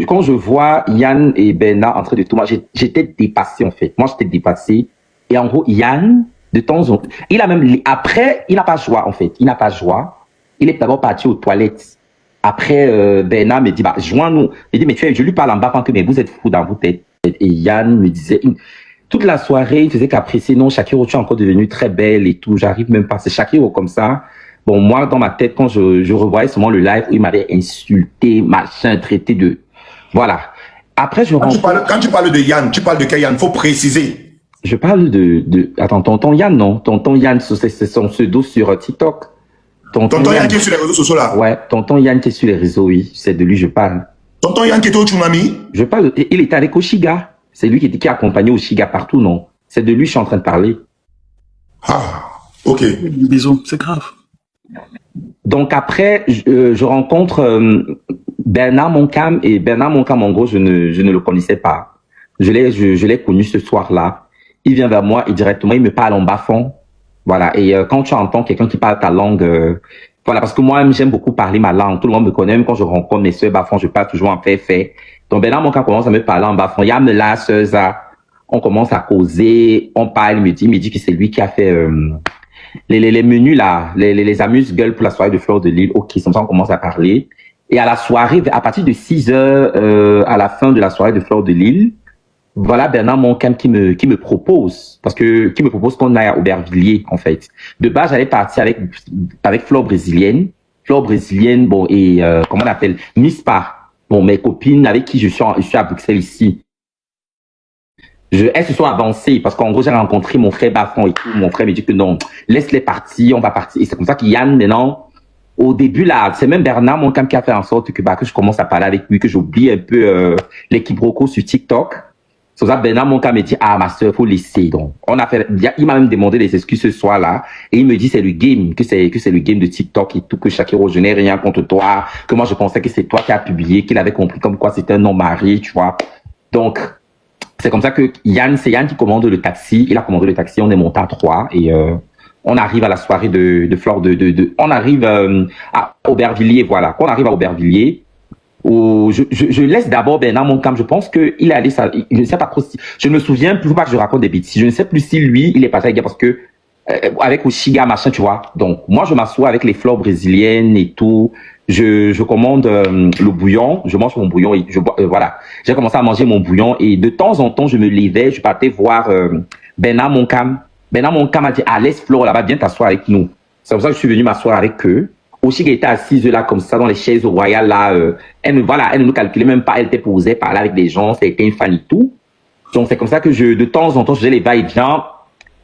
quand je vois Yann et Bernard en train de tout, moi, j'étais dépassé, en fait. Moi, j'étais dépassé. Et en gros, Yann, de temps en temps, il a même, après, il n'a pas joie, en fait. Il n'a pas joie. Il est d'abord parti aux toilettes. Après, Bernard me dit, bah, joins-nous. Il dit, mais je lui parle en bas, que, mais vous êtes fou dans vos têtes. Et Yann me disait, toute la soirée, il faisait qu'apprécier, non, Shakiro, tu es encore devenue très belle et tout. J'arrive même pas. C'est Shakiro comme ça. Bon, moi, dans ma tête, quand je revoyais seulement le live où il m'avait insulté, machin, traité de, voilà. Après, quand tu parles de Yann, tu parles de quel Yann? Faut préciser. Je parle attends, tonton Yann, non? Tonton Yann, c'est son pseudo sur TikTok. Tonton Yann qui est sur les réseaux sociaux là? Ouais, tonton Yann qui est sur les réseaux, oui. C'est de lui je parle. Tonton Yann qui était au Tsunami? Je parle, il était avec Oshiga. C'est lui qui a accompagné Oshiga partout, non? C'est de lui que je suis en train de parler. Ah, ok. Bisous, c'est grave. Donc après, je rencontre Bernard Moncam, et Bernard Moncam, en gros, je ne le connaissais pas. Je l'ai connu ce soir-là. Il vient vers moi et directement, il me parle en bas-fond. Voilà. Et quand tu entends quelqu'un qui parle ta langue, voilà, parce que moi, j'aime beaucoup parler ma langue. Tout le monde me connaît, même quand je rencontre mes soeurs bas-fond, je parle toujours en fait. Donc Bernard Moncam commence à me parler en bas-fond. Yam là, ça. On commence à causer, on parle, il me dit que c'est lui qui a fait les menus là, les amuse-gueules pour la soirée de Fleur de Lille. Ok, comme ça on commence à parler. Et à la soirée, à partir de 6 heures, à la fin de la soirée de Fleur de Lille, voilà Bernard Moncam qui me propose, qui me propose qu'on aille à Aubervilliers, en fait. De base, j'allais partir avec Fleur brésilienne, bon, et, comment on appelle, Mispa. Bon, mes copines avec qui je suis à Bruxelles ici. Elles se sont avancées parce qu'en gros, j'ai rencontré mon frère Bafon et tout. Mon frère me dit que non, laisse-les partir, on va partir. Et c'est comme ça que Yann, maintenant, au début, là, c'est même Bernard Moncam qui a fait en sorte que je commence à parler avec lui, que j'oublie un peu l'équipe Roco sur TikTok. C'est ça, Bernard Moncam me dit, ah, ma soeur, faut laisser. Donc, il m'a même demandé des excuses ce soir-là. Et il me dit, c'est le game, que c'est le game de TikTok et tout, que Shakiro, je n'ai rien contre toi, que moi, je pensais que c'est toi qui as publié, qu'il avait compris comme quoi c'était un homme marié, tu vois. Donc, c'est comme ça que c'est Yann qui commande le taxi. Il a commandé le taxi, on est monté à 3 et on arrive à la soirée de Flore on arrive à Aubervilliers, voilà. Quand on arrive à Aubervilliers, je laisse d'abord Bernard Moncam. Je pense qu'il est allé, je ne sais pas trop si, je ne me souviens plus, pas que je raconte des bêtises. Je ne sais plus si lui, il est passé avec parce que avec Oshiga, machin, tu vois. Donc, moi, je m'assois avec les fleurs brésiliennes et tout. Je commande le bouillon, je mange mon bouillon et voilà. J'ai commencé à manger mon bouillon et de temps en temps, je me levais, je partais voir Bernard Moncam. Bernard Moncam a dit, ah, laisse Flore là-bas, viens t'asseoir avec nous. C'est pour ça que je suis venu m'asseoir avec eux. Oshiga était assise là, comme ça, dans les chaises royales là. Elle ne nous calculait même pas, elle était posée, parlait avec des gens, c'était une fan et tout. Donc, c'est comme ça que de temps en temps, je faisais les va-et-vient.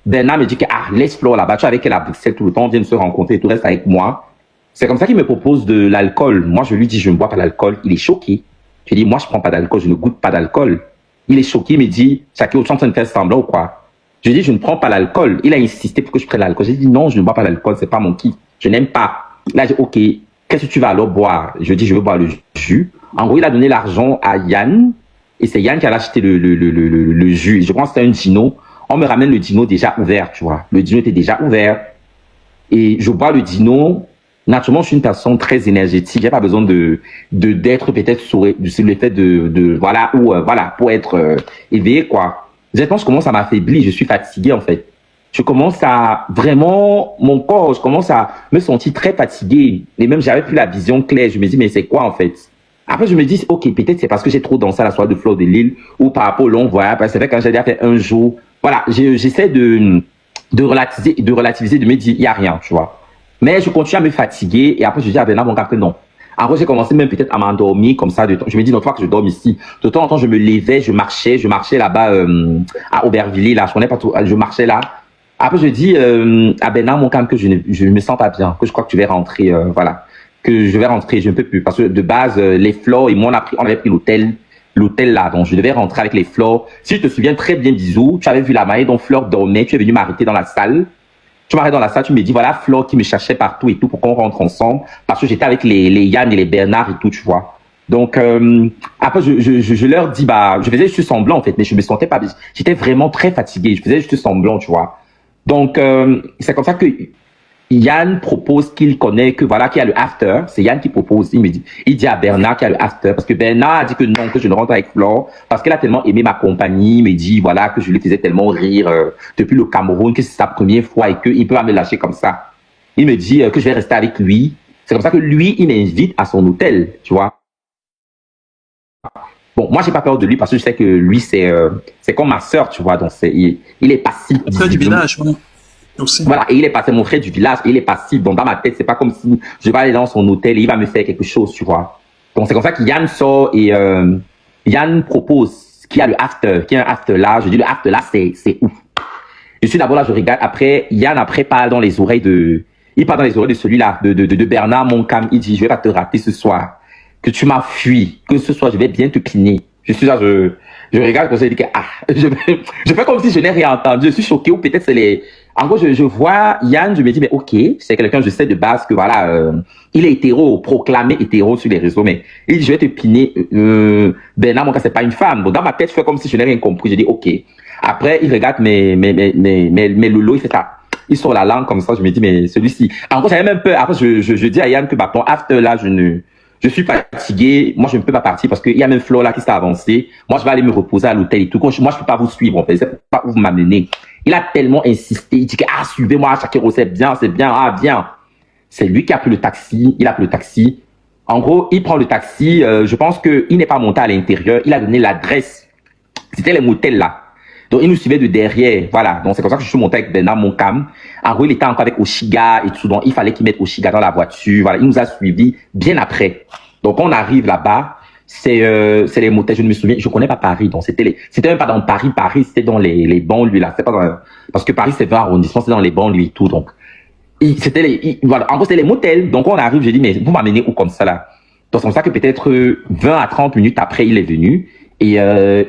Bernard me dit que, ah, laisse Flore là-bas, tu es avec elle à Bruxelles tout le temps, viens se rencontrer et tout, reste avec moi. C'est comme ça qu'il me propose de l'alcool. Moi, je lui dis, je ne bois pas d'alcool. Il est choqué. Je lui dis, moi, je prends pas d'alcool, je ne goûte pas d'alcool. Il est choqué, il me dit, Shakiro, tu es en train de faire semblant ou quoi? Je lui dis, je ne prends pas l'alcool. Il a insisté pour que je prenne l'alcool. J'ai dit, non, je ne bois pas d'alcool, c'est pas mon kiff. Je n'aime pas. Là, j'ai dit, ok, qu'est-ce que tu vas alors boire? Je dis, je veux boire le jus. En gros, il a donné l'argent à Yann. Et c'est Yann qui a acheté le jus. Je pense que c'était un dino. On me ramène le dino déjà ouvert, tu vois. Le dino était déjà ouvert. Et je bois le dino. Naturellement, je suis une personne très énergétique. J'ai pas besoin d'être peut-être sur le fait voilà, ou voilà, pour être éveillé, quoi. Je pense que je commence à m'affaiblir. Je suis fatigué, en fait. Je commence à vraiment, mon corps, je commence à me sentir très fatigué. Et même, j'avais plus la vision claire. Je me dis, mais c'est quoi, en fait? Après, je me dis, ok, peut-être c'est parce que j'ai trop dansé à la soirée de Fleur de Lille ou par rapport au long voyage. Parce que c'est vrai, quand j'ai déjà fait un jour, voilà, j'essaie de relativiser, de me dire, il y a rien, tu vois. Mais je continue à me fatiguer et après je dis à Bernard Moncam que non. Après j'ai commencé même peut-être à m'endormir comme ça. Je me dis non, fois que je dors ici. De temps en temps je me levais, je marchais là-bas à Aubervilliers là. Je connais pas tout. Je marchais là. Après je dis à Bernard Moncam que je me sens pas bien, que je crois que je vais rentrer, voilà, que je vais rentrer, je ne peux plus parce que de base les Flores et moi on avait pris l'hôtel là, donc je devais rentrer avec les Flores. Si je te souviens très bien, bisous, tu avais vu la manière dont Fleur dormait, tu es venu m'arrêter dans la salle. Tu m'arrêtes dans la salle, tu me dis, voilà, Flore qui me cherchait partout et tout pour qu'on rentre ensemble. Parce que j'étais avec les Yann et les Bernard et tout, tu vois. Donc, après, je leur dis, bah, je faisais juste semblant, en fait, mais je me sentais pas bien. J'étais vraiment très fatigué. Je faisais juste semblant, tu vois. Donc, c'est comme ça que Yann propose qu'il connaît, que voilà, qu'il y a le after. C'est Yann qui propose. Il dit à Bernard qu'il y a le after. Parce que Bernard a dit que non, que je ne rentre avec Flore. Parce qu'elle a tellement aimé ma compagnie. Il me dit, voilà, que je lui faisais tellement rire depuis le Cameroun, que c'est sa première fois et qu'il peut pas me lâcher comme ça. Il me dit que je vais rester avec lui. C'est comme ça que lui, il m'invite à son hôtel, tu vois. Bon, moi, j'ai pas peur de lui parce que je sais que lui, c'est comme ma sœur, tu vois. Donc, il est passif. Frère du village, ouais. Aussi. Voilà, et il est passé mon frère du village, et il est passif. Donc, dans ma tête, c'est pas comme si je vais aller dans son hôtel et il va me faire quelque chose, tu vois. Donc, c'est comme ça que Yann sort et Yann propose qu'il y a le after, qu'il y a un after là. Je dis, le after là, c'est ouf. Je suis d'abord là, je regarde. Après, Yann, après, parle dans les oreilles il parle dans les oreilles de celui-là, de Bernard Moncam. Il dit, je vais pas te rater ce soir. Que tu m'as fui, que ce soir, je vais bien te piner. Je suis là, je regarde comme ça, je dis que, je fais comme si je n'ai rien entendu. Je suis choqué, ou peut-être c'est les... En gros, je vois Yann, je me dis, mais ok, c'est quelqu'un, je sais de base que voilà, il est hétéro, proclamé hétéro sur les réseaux, mais il dit, je vais te piner, Bernard, mon cas, c'est pas une femme. Donc, dans ma tête, je fais comme si je n'ai rien compris. Je dis, ok. Après, il regarde mes lolos, il fait ça. Il sort la langue comme ça, je me dis, mais celui-ci. En gros, j'avais même peur. Après, je dis à Yann que, bah, ton after là, je suis fatigué. Moi, je ne peux pas partir parce qu'il y a même Flo là qui s'est avancé. Moi, je vais aller me reposer à l'hôtel et tout. Moi, je peux pas vous suivre, en fait. Je sais pas où vous m'amener. Il a tellement insisté. Il dit que, suivez-moi, Shakiro, c'est bien, viens. C'est lui qui a pris le taxi. Il a pris le taxi. En gros, il prend le taxi. Je pense qu'il n'est pas monté à l'intérieur. Il a donné l'adresse. C'était les motels là. Donc, il nous suivait de derrière. Voilà. Donc, c'est comme ça que je suis monté avec Bernard Moncam. En gros, il était encore avec Oshiga et tout. Donc, il fallait qu'il mette Oshiga dans la voiture. Voilà. Il nous a suivis bien après. Donc, on arrive là-bas. C'est les motels. Je ne me souviens. Je connais pas Paris. Donc, c'était même pas dans Paris. Paris, c'était dans les banlieues, là. C'est pas dans, parce que Paris, c'est 20 arrondissements. C'est dans les banlieues et tout. Donc, voilà. En gros, c'était les motels. Donc, on arrive. J'ai dit, mais vous m'amenez où comme ça, là? Donc, c'est comme ça que peut-être 20 à 30 minutes après, il est venu. Et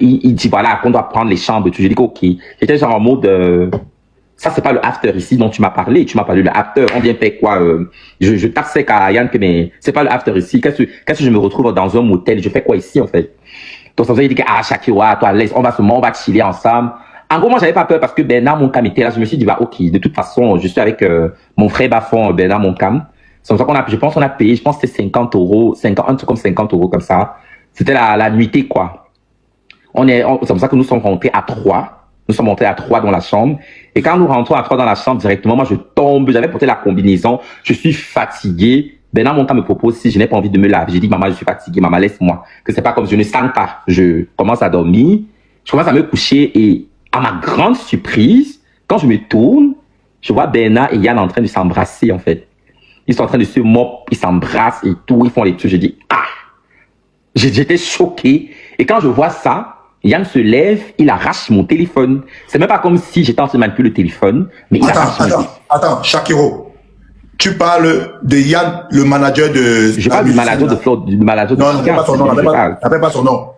il dit voilà qu'on doit prendre les chambres et tout. J'ai dit ok. J'étais genre en mode ça c'est pas le after ici dont tu m'as parlé. Tu m'as parlé de after. On vient faire quoi je taxais à Yann que mais c'est pas le after ici. Qu'est-ce que je me retrouve dans un motel? Je fais quoi ici en fait? Donc ça veut dire que Shakira, toi laisse, on va chiller ensemble. En gros moi j'avais pas peur parce que Bernard Moncam était là. Je me suis dit bah ok. De toute façon je suis avec mon frère Bafon Bernard Moncam. C'est comme ça qu'on a je pense qu'on a payé. Je pense que c'était 50 €, un truc comme 50 € comme ça. C'était la nuitée quoi. C'est comme ça que nous sommes rentrés à 3. Nous sommes rentrés à 3 dans la chambre. Et quand nous rentrons à 3 dans la chambre, directement, moi, je tombe. J'avais porté la combinaison. Je suis fatigué. Bernard Moncam me propose si je n'ai pas envie de me laver. J'ai dit, maman, je suis fatigué. Maman, laisse-moi. Que c'est pas comme je ne sens pas. Je commence à dormir. Je commence à me coucher et à ma grande surprise, quand je me tourne, je vois Bernard et Yann en train de s'embrasser, en fait. Ils sont en train de se mop. Ils s'embrassent et tout. Ils font les trucs. Je dis, j'étais choqué. Et quand je vois ça, Yann se lève, il arrache mon téléphone. C'est même pas comme si j'étais en train de manipuler le téléphone, mais il Attends, Shakiro. Tu parles de Yann, le manager de... Je parle du manager de Flo, du manager de... Non, n'appelle pas son nom, n'appelle pas son nom.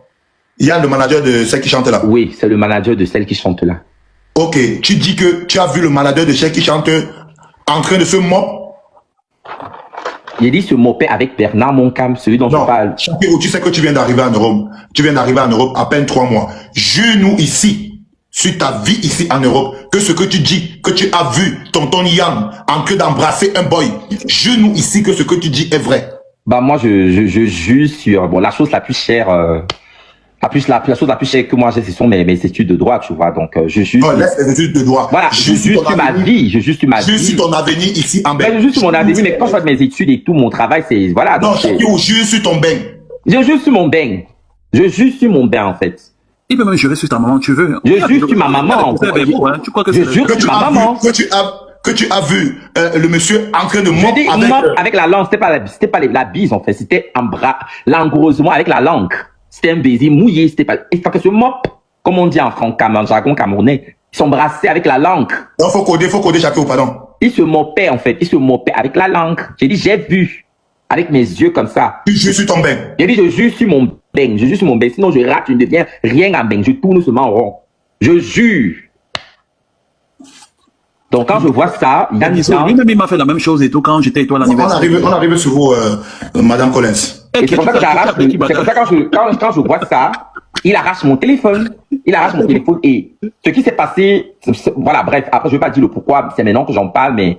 Yann, le manager de celle qui chante là. Oui, c'est le manager de celle qui chante là. Ok, tu dis que tu as vu le manager de celle qui chante en train de se mop. Il dit se mopper avec Bernard Moncam, celui dont je parle. Shakiro, tu sais que tu viens d'arriver en Europe. Tu viens d'arriver en Europe à peine 3 mois. Jure-nous ici, sur ta vie ici en Europe, que ce que tu dis, que tu as vu tonton Yann en train d'embrasser un boy. Jure-nous ici que ce que tu dis est vrai. Bah moi, je jure sur... Bon, la chose la plus chère... La chose la plus chère que moi j'ai, ce sont mes études de droit, tu vois. Donc, je jure... Oh, laisse les études de droit. Voilà, je jure sur ma vie. Je jure sur ma vie. Jure sur ton avenir ici en Belgique. Je jure sur mon avenir, mais quand je fais mes études et tout, mon travail, c'est... Voilà. Non, Shakiro, jure sur ton bain. Je jure sur mon bain. Je jure sur mon bain, en fait. Il peut même jurer sur ta maman, tu veux. Je jure sur ma maman. Tu crois que je jure sur ma maman. Que tu as vu le monsieur en train de mop avec la langue. C'était pas la bise, en fait. C'était langoureusement avec la langue. C'était un baiser mouillé, c'était pas... Et quand se mop, comme on dit en jargon camerounais, ils s'embrassaient avec la langue. Non, faut coder, Shakiro, pardon. Ils se mopaient, en fait. Ils se mopaient avec la langue. J'ai dit, j'ai vu. Avec mes yeux comme ça. Tu jures sur ton bain. J'ai dit, je jure sur mon bain. Je jure sur mon bain. Sinon, je rate, je ne deviens rien à bain. Je tourne seulement en rond. Je jure. Donc, quand je vois ça, lui-même, il m'a fait la même chose et tout quand j'étais avec toi à l'anniversaire. On arrive sur vous, Madame Collins. Et c'est comme ça que j'arrache. C'est comme ça quand je vois ça, il arrache mon téléphone. Il arrache mon téléphone. Et ce qui s'est passé, voilà, bref, après je vais pas dire le pourquoi, c'est maintenant que j'en parle, mais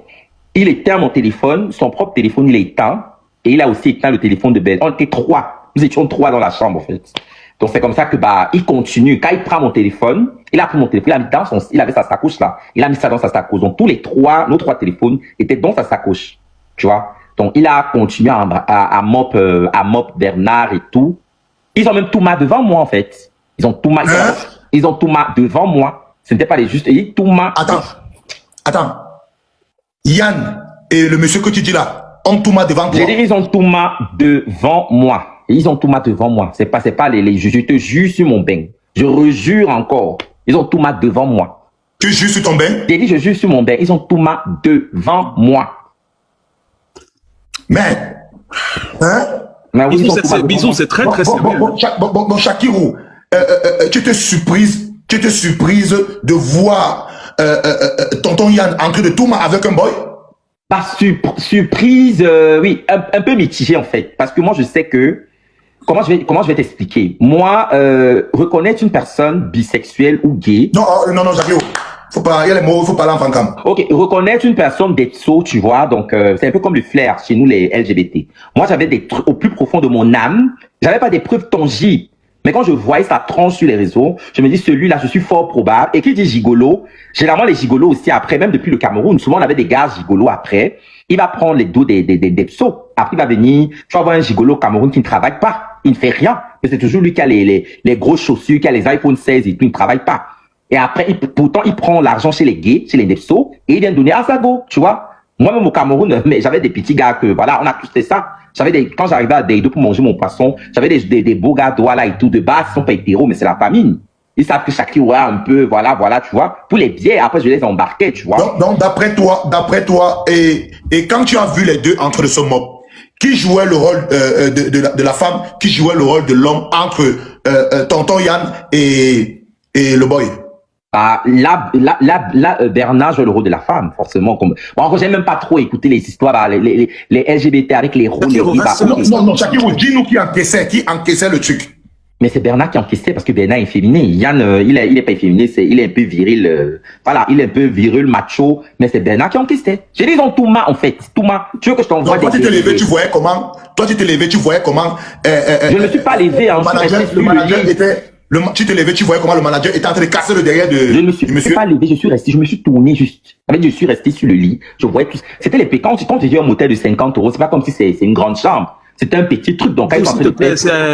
Il éteint mon téléphone, son propre téléphone, il est éteint. Et il a aussi éteint le téléphone de Ben. On était 3. Nous étions 3 dans la chambre, en fait. Donc, c'est comme ça que, il continue. Quand il prend mon téléphone, il a pris mon téléphone, il a mis dans il avait sa sacoche là. Il a mis ça dans sa sacoche. Donc, nos 3 téléphones étaient dans sa sacoche. Tu vois? Donc, il a continué à mop Bernard et tout. Ils ont même tout mis devant moi, en fait. Ils ont tout mis devant moi. Ce n'était pas les justes. Ils tout mis. Attends. Yann et le monsieur que tu dis là ont tout mis devant toi. J'ai dit, ils ont tout mis devant moi. Ils ont tout mis devant moi. C'est pas les juges. Je te jure sur mon bain. Je rejure encore. Ils ont tout mis devant moi. Tu jures sur ton bain? J'ai dit, je jure sur mon bain. Ils ont tout mis devant moi. Mais, Mais oui, Bisous, c'est très, très sérieux. Bon, Shakirou, tu te surprises de voir tonton Yann entrer de tout avec un boy? Pas surprise, oui, un peu mitigé en fait. Parce que moi, je sais que, comment je vais t'expliquer? Moi, reconnaître une personne bisexuelle ou gay. Non, Shakirou. Il y a les mots, faut parler en francam. Ok, reconnaître une personne d'être tu vois, donc c'est un peu comme le flair chez nous les LGBT. Moi, j'avais des trucs au plus profond de mon âme, j'avais pas des preuves tangibles. Mais quand je voyais sa tranche sur les réseaux, je me dis celui-là, je suis fort probable. Et qui dit gigolo, généralement les gigolos aussi après, même depuis le Cameroun, souvent on avait des gars gigolos après. Il va prendre les dos des psos. Après il va venir, tu vas voir un gigolo au Cameroun qui ne travaille pas, il ne fait rien. Mais c'est toujours lui qui a les grosses chaussures, qui a les iPhone 16 et tout, il ne travaille pas. Et après, pourtant, il prend l'argent chez les gays, chez les nepsos, et il vient donner à sa go, tu vois. Moi-même au Cameroun, mais j'avais des petits gars que, voilà, on a tous fait ça. Quand j'arrivais à Deido pour manger mon poisson, j'avais des beaux gars, là et tout, de base, ils sont pas hétéros, mais c'est la famine. Ils savent que chacun a un peu, voilà, tu vois. Pour les biais, après, je les embarquais, tu vois. Donc, d'après toi, et quand tu as vu les deux entre ce mob, qui jouait le rôle de la femme, qui jouait le rôle de l'homme entre tonton Yann et le boy? Là, Bernard joue le rôle de la femme, forcément. Bon, j'ai même pas trop écouté les histoires, les LGBT avec les rôles. Non, Shakirou, dis-nous qui encaissait le truc. Mais c'est Bernard qui encaissait parce que Bernard est féminin. Yann, il est pas efféminé, il est un peu viril, voilà, il est un peu viril, macho, mais c'est Bernard qui encaissait. J'ai dit, ils ont tout ma, en fait, tout ma. Tu veux que je t'envoie des... Toi, tu t'es levé, tu voyais comment? Je ne me suis pas levé, hein. Le manager était... Tu t'es levé, tu voyais comment le manager était en train de casser le derrière du monsieur. Je me suis pas levé, je me suis tourné juste. Je suis resté sur le lit. Je voyais tout. C'était les quand tu dis un motel de 50 €, c'est pas comme si c'est une grande chambre. C'était un petit truc. Donc, s'il te plaît,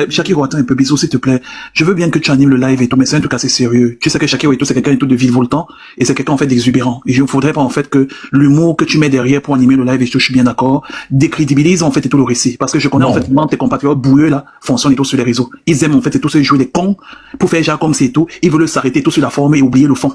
Shakirou, attends un peu, bisous, s'il te plaît. Je veux bien que tu animes le live et tout, mais c'est un truc assez sérieux. Tu sais que Shakirou et tout, c'est quelqu'un et tout de virevoltant, et c'est quelqu'un, en fait, d'exubérant. Et je ne voudrais pas, en fait, que l'humour que tu mets derrière pour animer le live, et je suis bien d'accord, décrédibilise, en fait, et tout le récit. Parce que je connais, en fait, tes compatriotes boueux, là, fonctionnent et tout sur les réseaux. Ils aiment, en fait, et tout se jouer des cons, pour faire genre comme c'est tout. Ils veulent s'arrêter tout sur la forme et oublier le fond.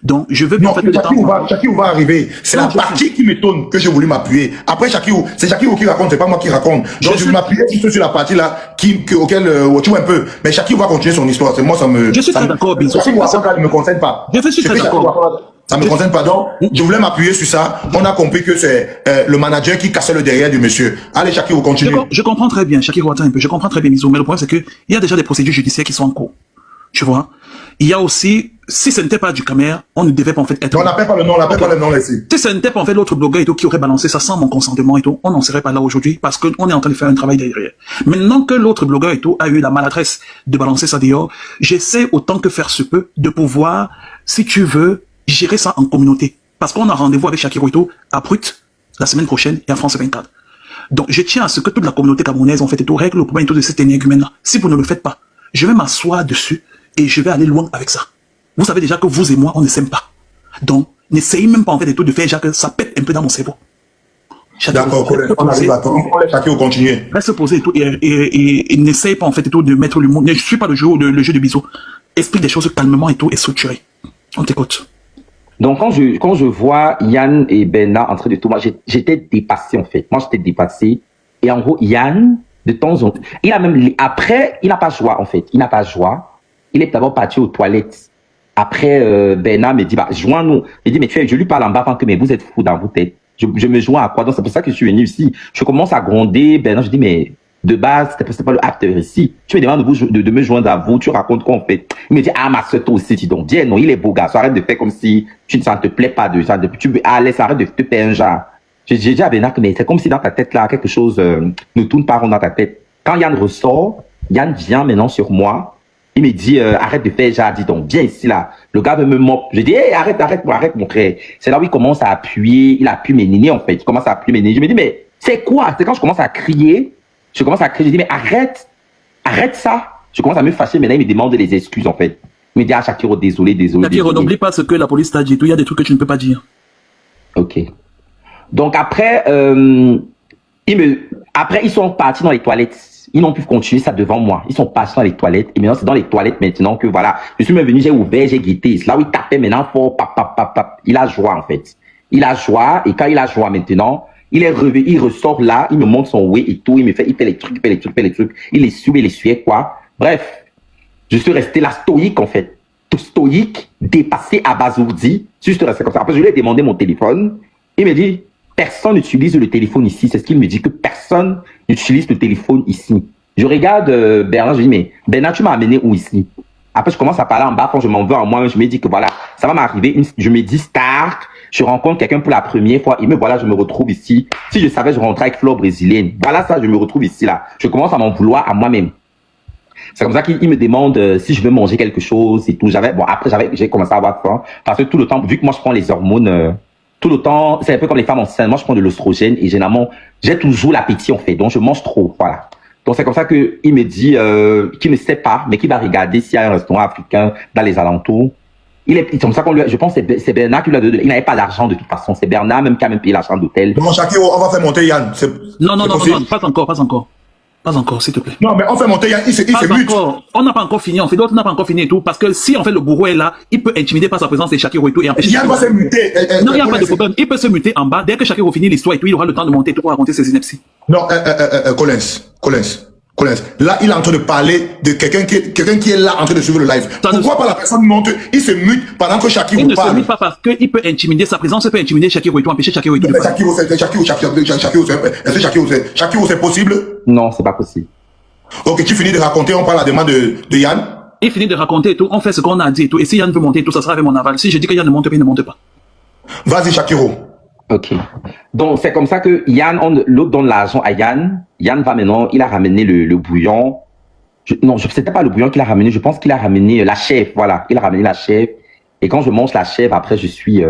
Donc, je veux bien, en fait, Shakirou va arriver. C'est la partie qui m'étonne que j'ai voulu m'appuyer. Après, Shakirou, c'est Shakirou qui raconte, c'est pas moi qui raconte. Donc, je vais m'appuyer sur la partie là, auquel, tu vois un peu. Mais Shakirou va continuer son histoire. C'est moi, ça me. Je suis très d'accord, bisous. Ça ne me concerne pas. Je suis très d'accord. Ça me concerne pas. Donc, je voulais m'appuyer sur ça. On a compris que c'est le manager qui cassait le derrière du monsieur. Allez, Shakirou, continue. Je comprends très bien, Shakirou, attends un peu. Je comprends très bien, bisous. Mais le problème, c'est que il y a déjà des procédures judiciaires qui sont en cours. Tu vois? Il y a aussi, si ce n'était pas du Camer, on ne devait pas en fait être... On n'appelle pas le nom, ici. Si ce n'était pas en fait l'autre blogueur et tout qui aurait balancé ça sans mon consentement et tout, on n'en serait pas là aujourd'hui parce qu'on est en train de faire un travail derrière. Maintenant que l'autre blogueur et tout a eu la maladresse de balancer ça dehors, j'essaie autant que faire se peut de pouvoir, si tu veux, gérer ça en communauté. Parce qu'on a rendez-vous avec Shakirou et tout à Brut la semaine prochaine et à France 24. Donc je tiens à ce que toute la communauté camerounaise en fait et tout règle le problème et tout de cet énergumène-là. Si vous ne le faites pas, je vais m'asseoir dessus et je vais aller loin avec ça. Vous savez déjà que vous et moi, on ne s'aime pas. Donc, n'essayez même pas en fait et tout de faire genre que ça pète un peu dans mon cerveau. D'accord, on arrive à toi. On laisse Shakirou continuer. Reste posé et tout et n'essaye pas en fait et tout de mettre le mot. Ne suis pas le jeu de bisous. Explique des choses calmement et tout et structuré. On t'écoute. Donc, quand je vois Yann et Bernard en train de tout, moi, j'étais dépassé, en fait. Moi, j'étais dépassé. Et en gros, Yann, de temps en temps, après, il n'a pas joie, en fait. Il n'a pas joie. Il est d'abord parti aux toilettes. Après, Bernard me dit, joins-nous. Il dit, mais je lui parle en bas, que, mais vous êtes fous dans vos têtes. Je me joins à quoi? Donc, c'est pour ça que je suis venu ici. Je commence à gronder. Bernard, je dis, mais de base, c'était pas le acteur ici. Tu me demandes de me joindre à vous. Tu racontes quoi, en fait? Il me dit, ma soeur, toi aussi, dis donc, non, il est beau gars. Arrête de faire comme si ça ne te plaît pas de ça. Arrête de te faire un genre. J'ai dit à Bernard que mais c'est comme si dans ta tête, là, quelque chose ne tourne pas rond dans ta tête. Quand Yann ressort, Yann vient maintenant sur moi. Il me dit, arrête de faire, j'ai dit donc, viens ici, là. Le gars veut me mopper. Je dis, hey, arrête, mon frère. C'est là où il commence à appuyer, il appuie mes nénés, en fait. Il commence à appuyer mes nénés. Je me dis, mais c'est quoi? C'est quand je commence à crier, je dis, mais arrête ça. Je commence à me fâcher, maintenant il me demande des excuses, en fait. Il me dit, ah, Shakiro, désolé. Shakiro, n'oublie pas ce que la police t'a dit, il y a des trucs que tu ne peux pas dire. Ok. Donc après, ils sont partis dans les toilettes. Ils n'ont pu continuer ça devant moi. Ils sont passés dans les toilettes. Et maintenant, c'est dans les toilettes maintenant que voilà. Je suis même venu, j'ai ouvert, j'ai guetté. C'est là où il tapait maintenant fort, pap. Il a joie, en fait. Il a joie. Et quand il a joie maintenant, il ressort là, il me montre son way et tout. Il fait les trucs. Il les suit, quoi. Bref. Je suis resté là stoïque, en fait. Tout stoïque, dépassé, abasourdi. Juste resté comme ça. Après, je lui ai demandé mon téléphone. Il me dit, personne n'utilise le téléphone ici. C'est ce qu'il me dit, que personne n'utilise le téléphone ici. Je regarde Bernard, je dis, mais Bernard, tu m'as amené où ici? Après, je commence à parler en bas, quand je m'en veux en moi, je me dis que voilà, ça va m'arriver. Je me dis, Stark, je rencontre quelqu'un pour la première fois, et me voilà, je me retrouve ici. Si je savais, je rentrais avec Flore brésilienne. Voilà ça, je me retrouve ici, là. Je commence à m'en vouloir à moi-même. C'est comme ça qu'il me demande si je veux manger quelque chose et tout. J'ai commencé à avoir faim. Parce que tout le temps, vu que moi, je prends les hormones, tout le temps, c'est un peu comme les femmes enceintes. Moi, je prends de l'oestrogène et généralement, j'ai toujours l'appétit, en fait. Donc, je mange trop. Voilà. Donc, c'est comme ça qu'il me dit qu'il ne sait pas, mais qu'il va regarder s'il y a un restaurant africain dans les alentours. C'est comme ça je pense que c'est Bernard qui lui a donné. Il n'avait pas d'argent de toute façon. C'est Bernard même qui a même payé la chambre d'hôtel. Bon, Shakiro, on va faire monter Yann. Non, pas encore, s'il te plaît. Non, mais on fait monter Yann, il se mute. On n'a pas encore fini, en fait, l'autre n'a pas encore fini et tout, parce que si, en fait, le bourreau est là, il peut intimider par sa présence et Shakiro et tout, et empêcher. Yann va se muter. Non, il n'y a pas de problème. Il peut se muter en bas. Dès que Shakiro finit l'histoire et tout, il aura le temps de monter tout pour raconter ses inepties. Non, Collins, là, il est en train de parler de quelqu'un qui est là en train de suivre le live. Pourquoi pas la personne monte, il se mute pendant que Shakiro parle? Il ne se mute pas parce qu'il peut intimider, sa présence peut intimider Shakiro et tout, empêcher Shakiro et tout. Shakiro, c'est possible? Non, c'est pas possible. Ok, tu finis de raconter, on parle à la demande de Yann? Il finit de raconter et tout, on fait ce qu'on a dit et tout, et si Yann veut monter et tout, ça sera avec mon aval. Si je dis que Yann ne monte pas, il ne monte pas. Vas-y, Shakiro. Ok. Donc, c'est comme ça que Yann, l'autre donne l'argent à Yann. Yann va maintenant, il a ramené le bouillon. C'était pas le bouillon qu'il a ramené, je pense qu'il a ramené la chèvre, voilà. Il a ramené la chèvre. Et quand je mange la chèvre, après, je suis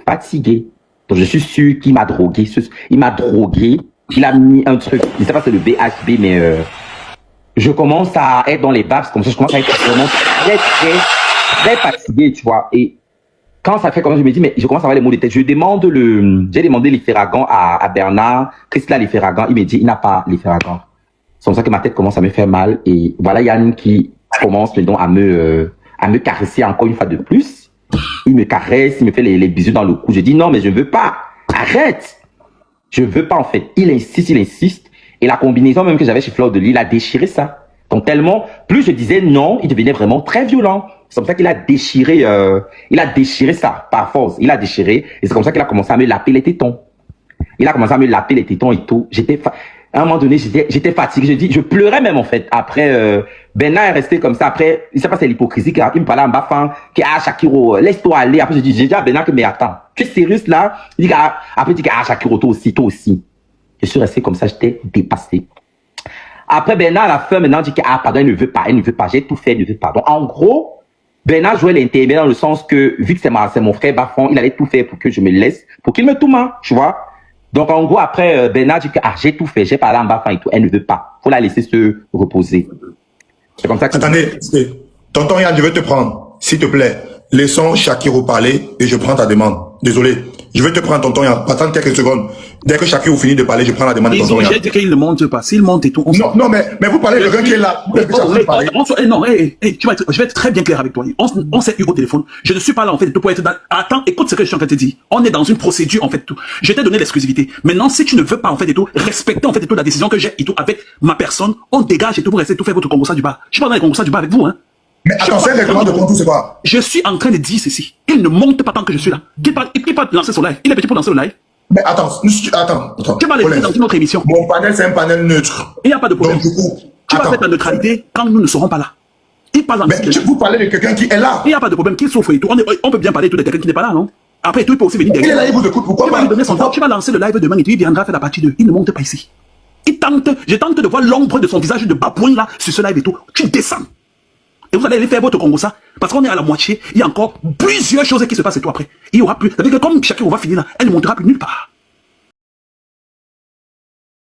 fatigué. Donc, je suis sûr qu'il m'a drogué. Il m'a drogué. Il a mis un truc, je sais pas si c'est le BHB, mais je commence à être dans les babs, comme ça, je commence à être vraiment très fatigué, tu vois. Et quand ça fait comme ça, je me dis, mais je commence à avoir les mots de tête. J'ai demandé l'Iféragan à Bernard. Qu'est-ce qu'il a l'Iféragan? Il me dit, il n'a pas l'Iféragan. C'est comme ça que ma tête commence à me faire mal. Et voilà Yann qui commence donc à me caresser encore une fois de plus. Il me caresse, il me fait les bisous dans le cou. Je dis, non, mais je ne veux pas. Arrête! Je veux pas, en fait. Il insiste. Et la combinaison même que j'avais chez Flore de Lys, il a déchiré ça. Donc tellement, plus je disais non, il devenait vraiment très violent. C'est comme ça qu'il a déchiré ça, par force. Il a déchiré, et c'est comme ça qu'il a commencé à me laper les tétons. Il a commencé à me laper les tétons et tout. À un moment donné, j'étais fatigué. Je pleurais même, en fait. Après, Bernard est resté comme ça. Après, il sait pas, c'est l'hypocrisie. Il me parlait en bas, Shakiro, laisse-toi aller. Après, j'ai dit à Bernard que, mais attends, tu es sérieux là? Il dit, après, il dit, Shakiro, toi aussi. Je suis resté comme ça, j'étais dépassé. Après, Bernard, à la fin, maintenant, dit que, pardon, il ne veut pas. J'ai tout fait, il ne veut pas. Donc, en gros, Bernard jouait l'intermédiaire dans le sens que, vu que c'est mon frère Bafon, il allait tout faire pour que je me laisse, pour qu'il me tourne, tu vois. Donc, en gros, après, Bernard dit que, j'ai tout fait, j'ai parlé en Bafon et tout, elle ne veut pas. Faut la laisser se reposer. C'est comme ça que... Attendez, tonton Yann, je vais te prendre, s'il te plaît. Laissons Shakiro parler et je prends ta demande. Désolé. Je vais te prendre tonton Yann. Attends quelques secondes. Dès que Shakiro finit de parler, je prends la demande de tonton Yann. J'ai dit qu'il ne monte pas. S'il monte et tout, Non, mais vous parlez de quelqu'un qui est là. Je vais être très bien clair avec toi. On s'est eu au téléphone. Je ne suis pas là, en fait, pour être dans... Attends, écoute ce que je suis en train de te dire. On est dans une procédure, en fait, tout. Je t'ai donné l'exclusivité. Maintenant, si tu ne veux pas, en fait, et tout, respecter, en fait, et tout, la décision que j'ai et tout, avec ma personne, on dégage et tout pour rester tout faire votre concours du bar. Je suis pas dans les concours du bar avec vous, hein. Mais attends, c'est un règlement de compte, c'est quoi? Je suis en train de dire ceci. Il ne monte pas tant que je suis là. Il peut lancer son live. Il est petit pour lancer le live. Mais attends. Tu vas laisser dans une autre émission. Mon panel, c'est un panel neutre. Il n'y a pas de problème. Donc, du coup, tu vas mettre la neutralité quand nous ne serons pas là. Il parle en mais vous parlez de quelqu'un qui est là. Il n'y a pas de problème. Qu'il souffre et tout. On peut bien parler tout de quelqu'un qui n'est pas là, non? Après, tu peux aussi venir Il est derrière. là, il vous écoute, pourquoi Tu vas pas? lui donner son temps, tu vas lancer le live demain et il viendra faire la partie 2. Il ne monte pas ici. Je tente de voir l'ombre de son visage de babouin là, sur ce live et tout. Tu descends. Et vous allez aller faire votre Congo ça. Parce qu'on est à la moitié, il y a encore plusieurs choses qui se passent et tout après. Il y aura plus. C'est-à-dire que comme chacun va finir là, elle ne montera plus nulle part.